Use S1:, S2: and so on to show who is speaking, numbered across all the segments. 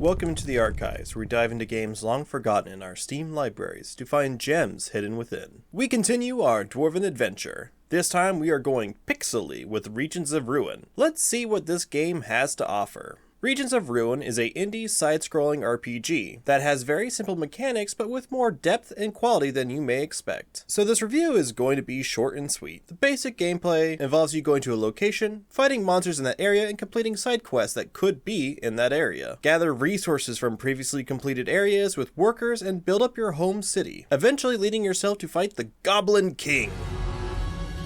S1: Welcome to the Archives, where we dive into games long forgotten in our Steam libraries to find gems hidden within. We continue our Dwarven adventure. This time we are going pixely with Regions of Ruin. Let's see what this game has to offer. Regions of Ruin is a indie side-scrolling RPG that has very simple mechanics but with more depth and quality than you may expect. So this review is going to be short and sweet. The basic gameplay involves you going to a location, fighting monsters in that area, and completing side quests that could be in that area. Gather resources from previously completed areas with workers and build up your home city, eventually leading yourself to fight the Goblin King.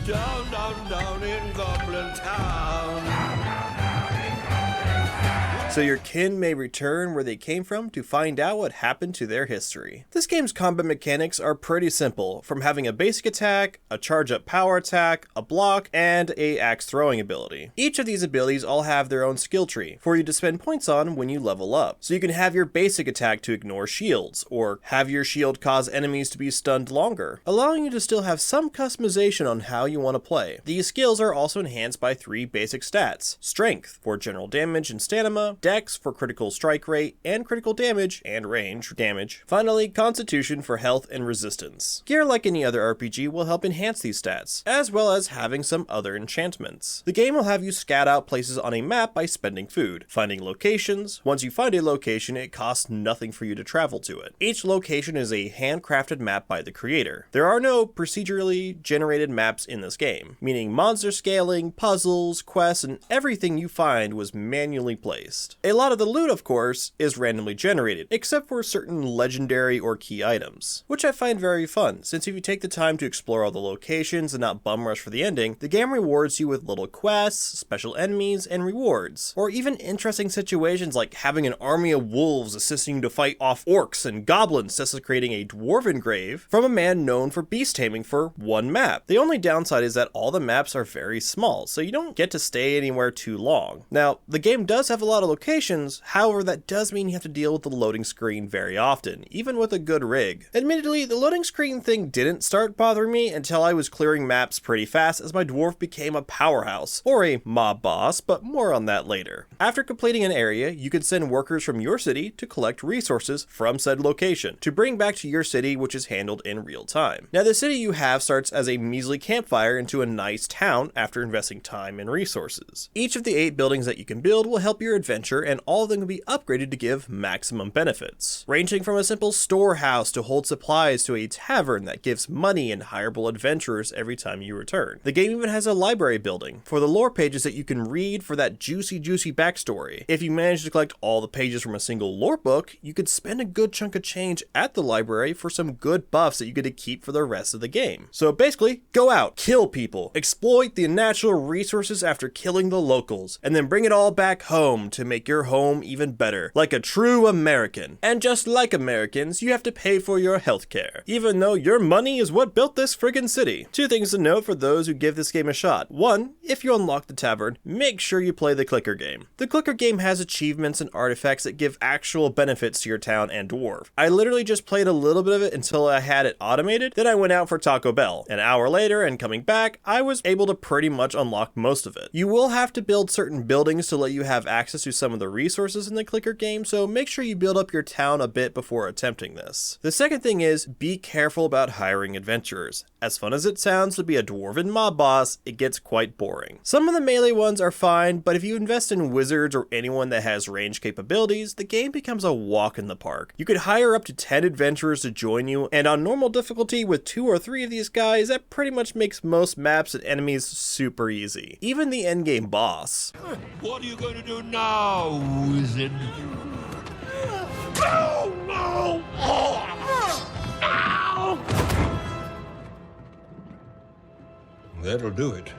S2: Down, down, down in Goblin Town.
S1: So your kin may return where they came from to find out what happened to their history. This game's combat mechanics are pretty simple, from having a basic attack, a charge up power attack, a block, and a axe throwing ability. Each of these abilities all have their own skill tree for you to spend points on when you level up. So you can have your basic attack to ignore shields, or have your shield cause enemies to be stunned longer, allowing you to still have some customization on how you want to play. These skills are also enhanced by 3 basic stats: Strength for general damage and stamina, Dex for critical strike rate and critical damage and range damage. Finally, Constitution for health and resistance. Gear, like any other RPG, will help enhance these stats, as well as having some other enchantments. The game will have you scout out places on a map by spending food, finding locations. Once you find a location, it costs nothing for you to travel to it. Each location is a handcrafted map by the creator. There are no procedurally generated maps in this game, meaning monster scaling, puzzles, quests, and everything you find was manually placed. A lot of the loot, of course, is randomly generated, except for certain legendary or key items, which I find very fun, since if you take the time to explore all the locations and not bum rush for the ending, the game rewards you with little quests, special enemies, and rewards, or even interesting situations like having an army of wolves assisting you to fight off orcs and goblins desecrating a dwarven grave from a man known for beast taming for one map. The only downside is that all the maps are very small, so you don't get to stay anywhere too long. Now, the game does have a lot of locations, however that does mean you have to deal with the loading screen very often, even with a good rig. Admittedly, the loading screen thing didn't start bothering me until I was clearing maps pretty fast as my dwarf became a powerhouse, or a mob boss, but more on that later. After completing an area, you can send workers from your city to collect resources from said location, to bring back to your city, which is handled in real time. Now the city you have starts as a measly campfire into a nice town after investing time and resources. Each of the 8 buildings that you can build will help your adventure, and all of them can be upgraded to give maximum benefits, ranging from a simple storehouse to hold supplies to a tavern that gives money and hireable adventurers every time you return. The game even has a library building for the lore pages that you can read for that juicy backstory. If you manage to collect all the pages from a single lore book, you could spend a good chunk of change at the library for some good buffs that you get to keep for the rest of the game. So basically, go out, kill people, exploit the natural resources after killing the locals, and then bring it all back home to make your home even better, like a true American. And just like Americans, you have to pay for your healthcare, even though your money is what built this friggin' city. 2 things to note for those who give this game a shot. 1, if you unlock the tavern, make sure you play the clicker game. The clicker game has achievements and artifacts that give actual benefits to your town and dwarf. I literally just played a little bit of it until I had it automated, then I went out for Taco Bell. An hour later, and coming back, I was able to pretty much unlock most of it. You will have to build certain buildings to let you have access to some of the resources in the clicker game, so make sure you build up your town a bit before attempting this. The second thing is, be careful about hiring adventurers. As fun as it sounds to be a dwarven mob boss, it gets quite boring. Some of the melee ones are fine, but if you invest in wizards or anyone that has range capabilities, the game becomes a walk in the park. You could hire up to 10 adventurers to join you, and on normal difficulty with 2 or 3 of these guys, that pretty much makes most maps and enemies super easy. Even the endgame boss.
S2: What are you going to do now, wizard? No! No! Ow! That'll do it.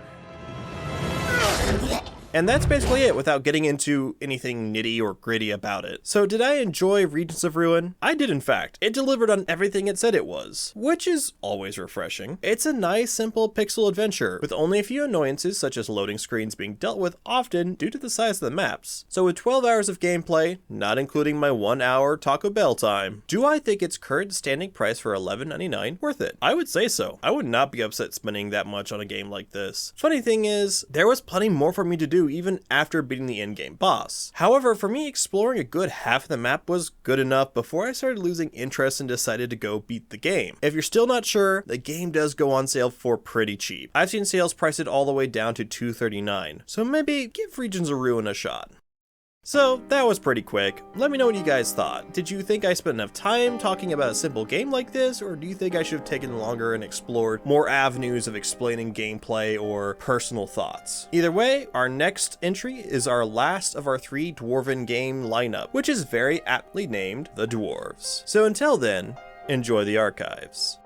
S1: And that's basically it without getting into anything nitty or gritty about it. So did I enjoy Regions of Ruin? I did, in fact. It delivered on everything it said it was, which is always refreshing. It's a nice, simple pixel adventure with only a few annoyances such as loading screens being dealt with often due to the size of the maps. So with 12 hours of gameplay, not including my 1 hour Taco Bell time, do I think its current standing price for $11.99 worth it? I would say so. I would not be upset spending that much on a game like this. Funny thing is, there was plenty more for me to do do even after beating the in-game boss. However, for me, exploring a good half of the map was good enough before I started losing interest and decided to go beat the game. If you're still not sure, the game does go on sale for pretty cheap. I've seen sales priced it all the way down to $2.39, so maybe give Regions of Ruin a shot. So that was pretty quick. Let me know what you guys thought. Did you think I spent enough time talking about a simple game like this, or do you think I should have taken longer and explored more avenues of explaining gameplay or personal thoughts? Either way, our next entry is our last of our 3 Dwarven game lineup, which is very aptly named The Dwarves. So until then, enjoy the archives.